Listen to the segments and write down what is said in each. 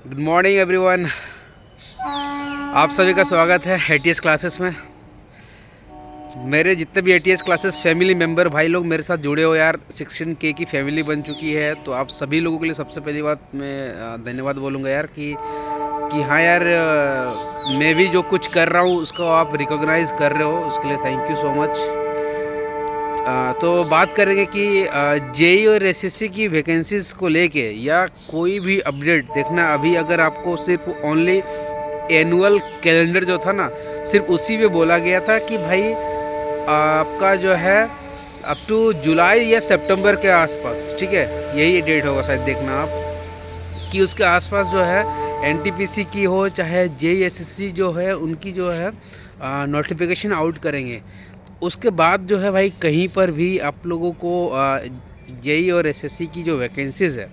Good morning everyone. आप सभी का स्वागत है एटीएस क्लासेस में। मेरे जितने भी एटीएस क्लासेस फैमिली मेम्बर भाई लोग मेरे साथ जुड़े हो यार, 16K की फैमिली बन चुकी है। तो आप सभी लोगों के लिए सबसे पहली बात मैं धन्यवाद बोलूँगा यार कि हाँ यार, मैं भी जो कुछ कर रहा हूँ उसको आप रिकॉग्नाइज़ कर रहे हो, उसके लिए थैंक यू सो मच। तो बात करेंगे कि जेई और एसएससी की वैकेंसीज़ को लेके या कोई भी अपडेट देखना। अभी अगर आपको सिर्फ ओनली एनुअल कैलेंडर जो था ना, सिर्फ उसी में बोला गया था कि भाई आपका जो है अप टू जुलाई या सितंबर के आसपास, ठीक है, यही डेट होगा शायद, देखना आप कि उसके आसपास जो है एनटीपीसी की हो चाहे जेई एसएससी जो है उनकी जो है नोटिफिकेशन आउट करेंगे। उसके बाद जो है भाई कहीं पर भी आप लोगों को जेई और एसएससी की जो वैकेंसीज़ है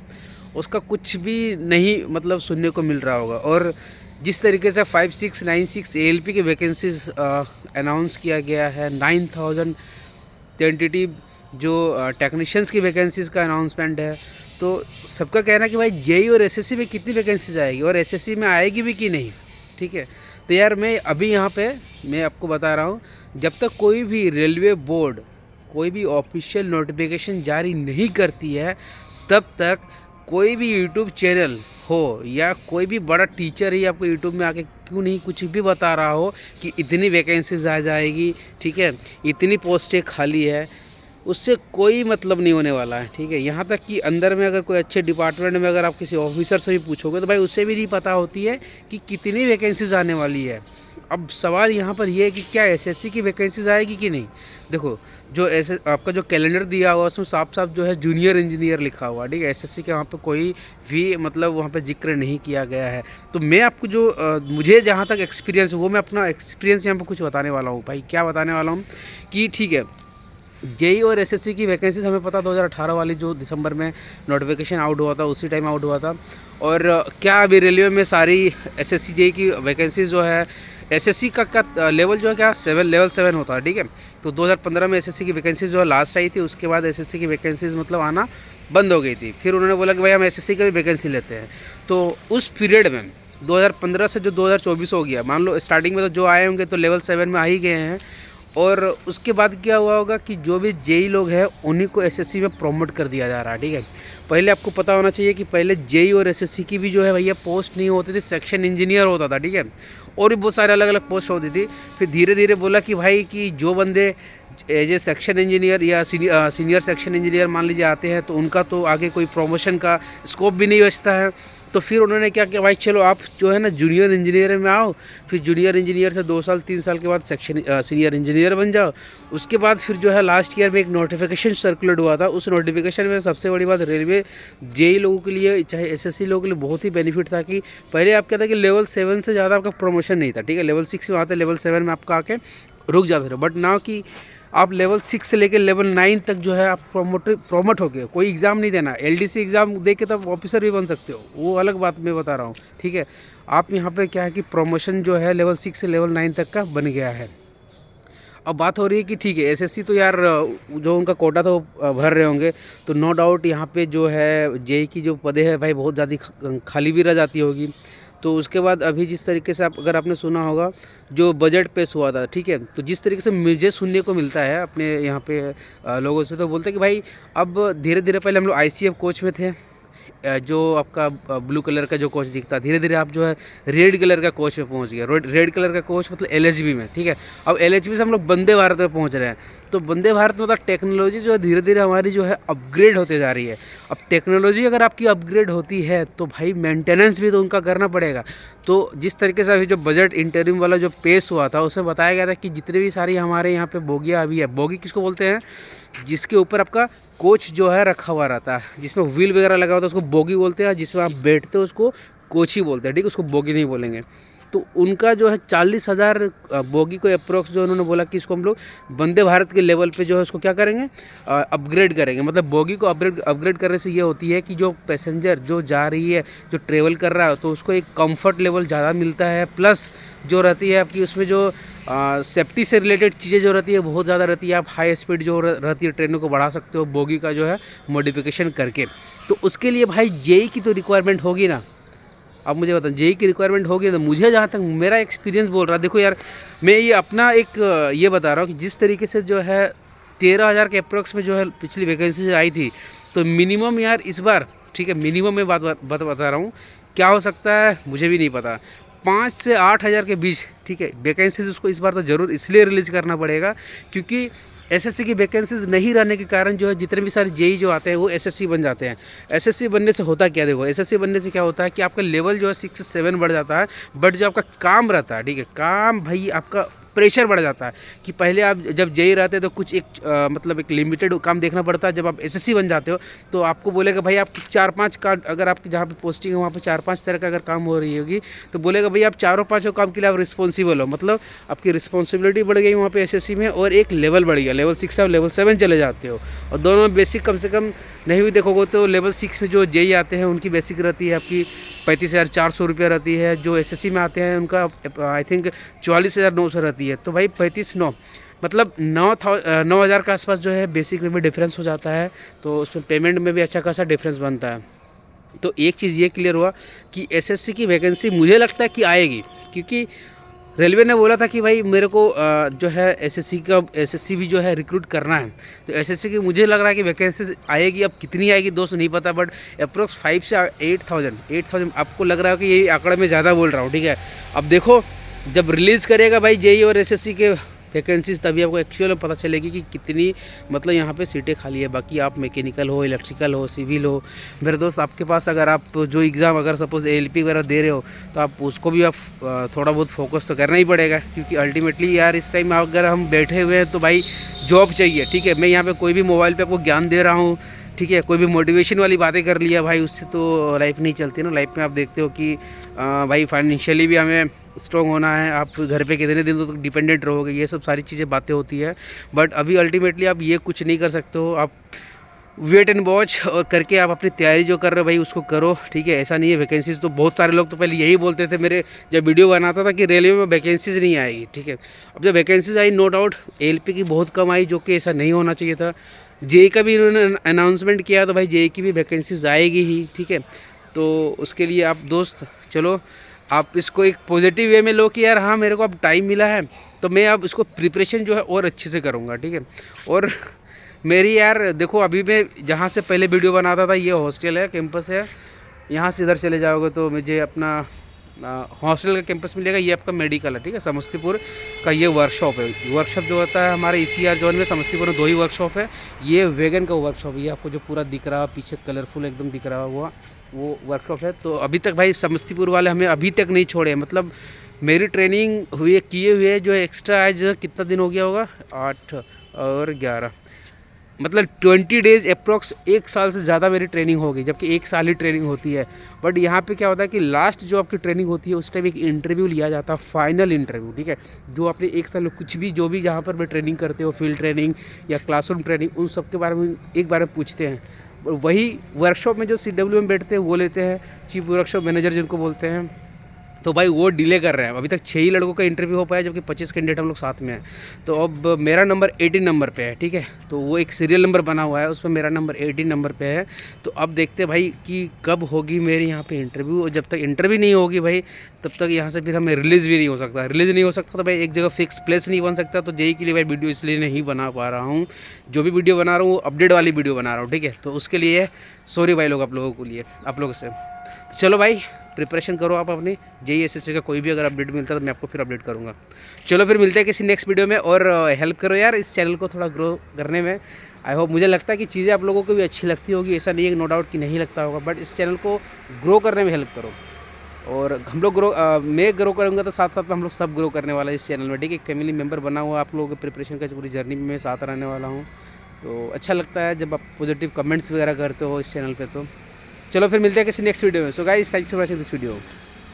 उसका कुछ भी नहीं मतलब सुनने को मिल रहा होगा। और जिस तरीके से 5696 एएलपी की वैकेंसीज अनाउंस किया गया है, 9000 टेंटेटिव जो टेक्नीशियंस की वैकेंसीज़ का अनाउंसमेंट है, तो सबका कहना है कि भाई जेई और एसएससी में कितनी वैकेंसीज आएगी और एसएससी में आएगी भी कि नहीं, ठीक है। तो यार मैं अभी यहाँ पे मैं आपको बता रहा हूँ, जब तक कोई भी रेलवे बोर्ड कोई भी ऑफिशियल नोटिफिकेशन जारी नहीं करती है तब तक कोई भी यूट्यूब चैनल हो या कोई भी बड़ा टीचर ही आपको यूट्यूब में आके क्यों नहीं कुछ भी बता रहा हो कि इतनी वैकेंसीज आ जाएगी, ठीक है, इतनी पोस्टें खाली है, उससे कोई मतलब नहीं होने वाला है, ठीक है। यहाँ तक कि अंदर में अगर कोई अच्छे डिपार्टमेंट में अगर आप किसी ऑफिसर से भी पूछोगे तो भाई उससे भी नहीं पता होती है कि कितनी वैकेंसीज आने वाली है। अब सवाल यहाँ पर यह है कि क्या एसएससी की वैकेंसीज आएगी कि नहीं। देखो, जो ऐसे आपका जो कैलेंडर दिया हुआ उसमें साफ साफ जो है जूनियर इंजीनियर लिखा हुआ, ठीक है। एसएससी के वहाँ पे कोई भी मतलब वहाँ पे जिक्र नहीं किया गया है। तो मैं आपको जो मुझे जहाँ तक एक्सपीरियंस है वो मैं अपना एक्सपीरियंस यहाँ पर कुछ बताने वाला हूँ भाई। क्या बताने वाला हूँ कि ठीक है, जेई और एसएससी की वैकेंसीज हमें पता 2018 वाली जो दिसंबर में नोटिफिकेशन आउट हुआ था उसी टाइम आउट हुआ था। और क्या अभी रेलवे में सारी एसएससी जेई की वैकेंसीज जो है, एसएससी का लेवल जो है क्या लेवल 7 होता है, ठीक है। तो 2015 में एसएससी की वैकेंसीज जो है लास्ट आई थी, उसके बाद एसएससी की वैकेंसीज मतलब आना बंद हो गई थी। फिर उन्होंने बोला कि भाई हम एसएससी की भी वैकेंसी लेते हैं। तो उस पीरियड में 2015 से जो 2024 हो गया, मान लो स्टार्टिंग में तो जो आए होंगे तो लेवल 7 में आ ही गए हैं। और उसके बाद क्या हुआ होगा कि जो भी जेई लोग हैं उन्हीं को एसएससी में प्रमोट कर दिया जा रहा है, ठीक है। पहले आपको पता होना चाहिए कि पहले जेई और एसएससी की भी जो है भैया पोस्ट नहीं होती थी, सेक्शन इंजीनियर होता था, ठीक है, और भी बहुत सारे अलग अलग पोस्ट होती थी। फिर धीरे धीरे बोला कि भाई कि जो बंदे एज ए सेक्शन इंजीनियर या सीनियर सेक्शन इंजीनियर मान लीजिए आते हैं तो उनका तो आगे कोई प्रमोशन का स्कोप भी नहीं बचता है। तो फिर उन्होंने क्या किया, भाई चलो आप जो है ना जूनियर इंजीनियर में आओ, फिर जूनियर इंजीनियर से 2 साल 3 साल के बाद सीनियर इंजीनियर बन जाओ। उसके बाद फिर जो है लास्ट ईयर में एक नोटिफिकेशन सर्कुलेट हुआ था। उस नोटिफिकेशन में सबसे बड़ी बात रेलवे जेई लोगों के लिए चाहे एसएससी लोगों के लिए बहुत ही बेनिफिट था कि पहले आप क्या था कि लेवल 7 से ज़्यादा आपका प्रमोशन नहीं था, ठीक है। लेवल 6 में आते, लेवल 7 में आपका आके रुक जाते थे। बट नाउ कि आप लेवल 6 से लेकर लेवल 9 तक जो है आप प्रमोट हो गए, कोई एग्ज़ाम नहीं देना, एलडीसी एग्ज़ाम दे के तब ऑफिसर भी बन सकते हो, वो अलग बात मैं बता रहा हूँ, ठीक है। आप यहाँ पे क्या है कि प्रमोशन जो है लेवल 6 से लेवल 9 तक का बन गया है। अब बात हो रही है कि ठीक है एसएससी तो यार जो उनका कोटा था वो भर रहे होंगे, तो नो डाउट यहाँ पे जो है जेई की जो पदे है भाई बहुत ज़्यादा खाली भी रह जाती होगी। तो उसके बाद अभी जिस तरीके से आप अगर आपने सुना होगा जो बजट पेश हुआ था, ठीक है, तो जिस तरीके से मुझे सुनने को मिलता है अपने यहाँ पे लोगों से, तो बोलते हैं कि भाई अब धीरे धीरे पहले हम लोग आईसीएफ कोच में थे, जो आपका ब्लू कलर का जो कोच दिखता है, धीरे धीरे आप जो है रेड कलर का कोच में पहुंच गए। रेड कलर का कोच मतलब एलएचबी में, ठीक है। अब एलएचबी से हम लोग वंदे भारत में पहुंच रहे हैं। तो वंदे भारत में मतलब टेक्नोलॉजी जो है धीरे धीरे हमारी जो है अपग्रेड होते जा रही है। अब टेक्नोलॉजी अगर आपकी अपग्रेड होती है तो भाई मेंटेनेंस भी तो उनका करना पड़ेगा। तो जिस तरीके से अभी जो बजट इंटरिम वाला जो पेश हुआ था उसमें बताया गया था कि जितने भी सारी हमारे यहाँ पे बोगियाँ अभी है, बोगी किसको बोलते हैं, जिसके ऊपर आपका कोच जो है रखा हुआ रहता है, जिसमें व्हील वगैरह लगा होता है उसको बोगी बोलते हैं, जिसमें आप बैठते हो उसको कोच ही बोलते हैं, ठीक है, उसको बोगी नहीं बोलेंगे। तो उनका जो है 40,000 बोगी को अप्रोक्स जो उन्होंने बोला कि इसको हम लोग वंदे भारत के लेवल पे जो है उसको क्या करेंगे, अपग्रेड करेंगे। मतलब बोगी को अपग्रेड करने से ये होती है कि जो पैसेंजर जो जा रही है, जो ट्रेवल कर रहा है, तो उसको एक कंफर्ट लेवल ज़्यादा मिलता है। प्लस जो रहती है आपकी उसमें जो सेफ्टी से रिलेटेड चीज़ें जो रहती है बहुत ज़्यादा रहती है। आप हाई स्पीड जो रहती है ट्रेनों को बढ़ा सकते हो बोगी का जो है मॉडिफिकेशन करके। तो उसके लिए भाई जेई की तो रिक्वायरमेंट होगी ना, आप मुझे बताओ जेई की रिक्वायरमेंट होगी तो मुझे जहाँ तक मेरा एक्सपीरियंस बोल रहा है, देखो यार मैं ये अपना एक ये बता रहा हूँ कि जिस तरीके से जो है 13,000 के अप्रोक्स में जो है पिछली वैकेंसी आई थी, तो मिनिमम यार इस बार, ठीक है मिनिमम में बात बता रहा हूँ, क्या हो सकता है मुझे भी नहीं पता, 5 से 8,000 के बीच, ठीक है वैकेंसीज उसको इस बार तो ज़रूर इसलिए रिलीज करना पड़ेगा क्योंकि एसएससी की वैकेंसीज नहीं रहने के कारण जो है जितने भी सारे जेई जो आते हैं वो एसएससी बन जाते हैं। एसएससी बनने से होता क्या, देखो एसएससी बनने से क्या होता है कि आपका लेवल जो है 6 से 7 बढ़ जाता है, बट जो आपका काम रहता है, ठीक है काम भाई आपका प्रेशर बढ़ जाता है कि पहले आप जब जेई रहते हैं तो कुछ एक मतलब एक लिमिटेड काम देखना पड़ता है। जब आप एसएससी बन जाते हो तो आपको बोलेगा भाई आप 4-5 का, अगर आपकी जहाँ पे पोस्टिंग है वहाँ पे 4-5 तरह का अगर काम हो रही होगी तो बोलेगा भाई आप 4-5 काम के लिए आप रिस्पॉन्सिबल हो, मतलब आपकी रिस्पॉन्सिबिलिटी बढ़ गई वहाँ पे एसएससी में, और एक लेवल बढ़ गया, लेवल 6 से आप लेवल 7 चले जाते हो। और दोनों में बेसिक कम से कम नहीं भी देखोगे तो लेवल 6 में जो जेई आते हैं उनकी बेसिक रहती है आपकी 35,400 रुपये रहती है, जो एसएससी में आते हैं उनका आई थिंक 44,900 रहती है। तो भाई 35,900 मतलब 9,000 के आसपास जो है बेसिक में भी डिफरेंस हो जाता है, तो उसमें पेमेंट में भी अच्छा खासा डिफरेंस बनता है। तो एक चीज़ ये क्लियर हुआ कि एसएससी की वैकेंसी मुझे लगता है कि आएगी, क्योंकि रेलवे ने बोला था कि भाई मेरे को जो है एसएससी भी जो है रिक्रूट करना है, तो एसएससी की मुझे लग रहा है कि वैकेंसी आएगी। अब कितनी आएगी दोस्त नहीं पता, बट अप्रोक्स 5 से 8,000 आपको लग रहा है कि यही आंकड़े में ज़्यादा बोल रहा हूँ, ठीक है। अब देखो जब रिलीज़ करेगा भाई जेई और एसएससी के वैकेंसीज तभी आपको एक्चुअल में पता चलेगी कि कितनी मतलब यहाँ पे सीटें खाली है। बाकी आप मैकेनिकल हो, इलेक्ट्रिकल हो, सिविल हो, मेरे दोस्त आपके पास अगर आप जो एग्ज़ाम अगर सपोज़ एलपी वगैरह दे रहे हो तो आप उसको भी आप थोड़ा बहुत फोकस तो करना ही पड़ेगा, क्योंकि अल्टीमेटली यार इस टाइम अगर हम बैठे हुए हैं तो भाई जॉब चाहिए, ठीक है। मैं यहाँ पर कोई भी मोबाइल पर आपको ज्ञान दे रहा हूँ, ठीक है, कोई भी मोटिवेशन वाली बातें कर लिया भाई उससे तो लाइफ नहीं चलती ना। लाइफ में आप देखते हो कि भाई फाइनेंशियली भी हमें स्ट्रॉन्ग होना है, आप घर पे कितने दिनों तक डिपेंडेंट रहोगे, ये सब सारी चीज़ें बातें होती है। बट अभी अल्टीमेटली आप ये कुछ नहीं कर सकते हो, आप वेट एंड वॉच और करके आप अपनी तैयारी जो कर रहे हो भाई उसको करो, ठीक है। ऐसा नहीं है वैकेंसीज तो बहुत सारे लोग तो पहले यही बोलते थे मेरे जब वीडियो बनाता था कि रेलवे में वैकेंसीज नहीं आएगी, ठीक है। अब जब vacancies I know doubt LP की बहुत कम आई, जो कि ऐसा नहीं होना चाहिए था। जेई का भी इन्होंने अनाउंसमेंट किया तो भाई जेई की भी वैकेंसीज आएगी ही, ठीक है। तो उसके लिए आप दोस्त चलो आप इसको एक पॉजिटिव वे में लो कि यार हाँ मेरे को अब टाइम मिला है तो मैं अब इसको प्रिपरेशन जो है और अच्छे से करूँगा, ठीक है। और मेरी यार देखो अभी मैं जहाँ से पहले वीडियो बनाता था ये हॉस्टल है, कैंपस है, यहाँ से इधर चले जाओगे तो मुझे अपना हॉस्टल का कैंपस मिलेगा। ये आपका मेडिकल है, ठीक है, समस्तीपुर का ये वर्कशॉप है। वर्कशॉप जो होता है हमारे ईसीआर जोन में समस्तीपुर में 2 ही वर्कशॉप है। ये वैगन का वर्कशॉप है, ये आपको जो पूरा दिख रहा है पीछे कलरफुल एकदम दिख रहा हुआ वो वर्कशॉप है। तो अभी तक भाई समस्तीपुर वाले हमें अभी तक नहीं छोड़े, मतलब मेरी ट्रेनिंग हुई किए हुए जो एक्स्ट्रा आज कितना दिन हो गया होगा 8 और 11 मतलब 20 डेज़ अप्रॉक्स 1 साल से ज़्यादा मेरी ट्रेनिंग हो गई, जबकि 1 साल ही ट्रेनिंग होती है। बट यहाँ पे क्या होता है कि लास्ट जो आपकी ट्रेनिंग होती है उस टाइम एक इंटरव्यू लिया जाता है, फाइनल इंटरव्यू, ठीक है। जो आपने 1 साल में कुछ भी जो भी जहाँ पर भी ट्रेनिंग करते हो, फील्ड ट्रेनिंग या क्लासरूम ट्रेनिंग, उन सब के बारे में एक बार में पूछते हैं। वही वर्कशॉप में जो CW में बैठते हैं वो लेते हैं, चीफ वर्कशॉप मैनेजर जिनको बोलते हैं। तो भाई वो डिले कर रहे हैं, अभी तक 6 ही लड़कों का इंटरव्यू हो पाया, जबकि 25 कैंडिडेट हम लोग साथ में हैं। तो अब मेरा नंबर 18 नंबर पे है, ठीक है। तो वो एक सीरियल नंबर बना हुआ है, उसमें मेरा नंबर 18 नंबर पे है। तो अब देखते भाई कि कब होगी मेरी यहाँ पे इंटरव्यू, और जब तक इंटरव्यू नहीं होगी भाई तब तक यहाँ से फिर हमें रिलीज़ भी नहीं हो सकता। रिलीज़ नहीं हो सकता तो भाई एक जगह फिक्स प्लेस नहीं बन सकता। तो जेई के लिए भाई वीडियो इसलिए नहीं बना पा रहा हूँ, जो भी वीडियो बना रहा हूँ वो अपडेट वाली वीडियो बना रहा हूँ, ठीक है। तो उसके लिए सॉरी भाई लोग, आप लोगों को लिए आप लोगों से। तो चलो भाई प्रिपरेशन करो आप अपनी, जेई एसएससी का कोई भी अगर अपडेट मिलता है तो मैं आपको फिर अपडेट करूँगा। चलो फिर मिलते हैं किसी नेक्स्ट वीडियो में, और हेल्प करो यार इस चैनल को थोड़ा ग्रो करने में। आई होप, मुझे लगता है कि चीज़ें आप लोगों को भी अच्छी लगती होगी, ऐसा नहीं है नो डाउट कि नहीं लगता होगा, बट इस चैनल को ग्रो करने में हेल्प करो। और हम लोग मैं ग्रो करूँगा तो साथ साथ में हम लोग सब ग्रो करने वाला है इस चैनल में, ठीक है। एक फैमिली मेम्बर बना हुआ आप लोगों के प्रिपरेशन का पूरी जर्नी में मैं साथ रहने वाला हूँ। तो अच्छा लगता है जब आप पॉजिटिव कमेंट्स वगैरह करते हो इस चैनल पे। तो चलो फिर मिलते हैं किसी नेक्स्ट वीडियो में। So guys, thanks for watching this video.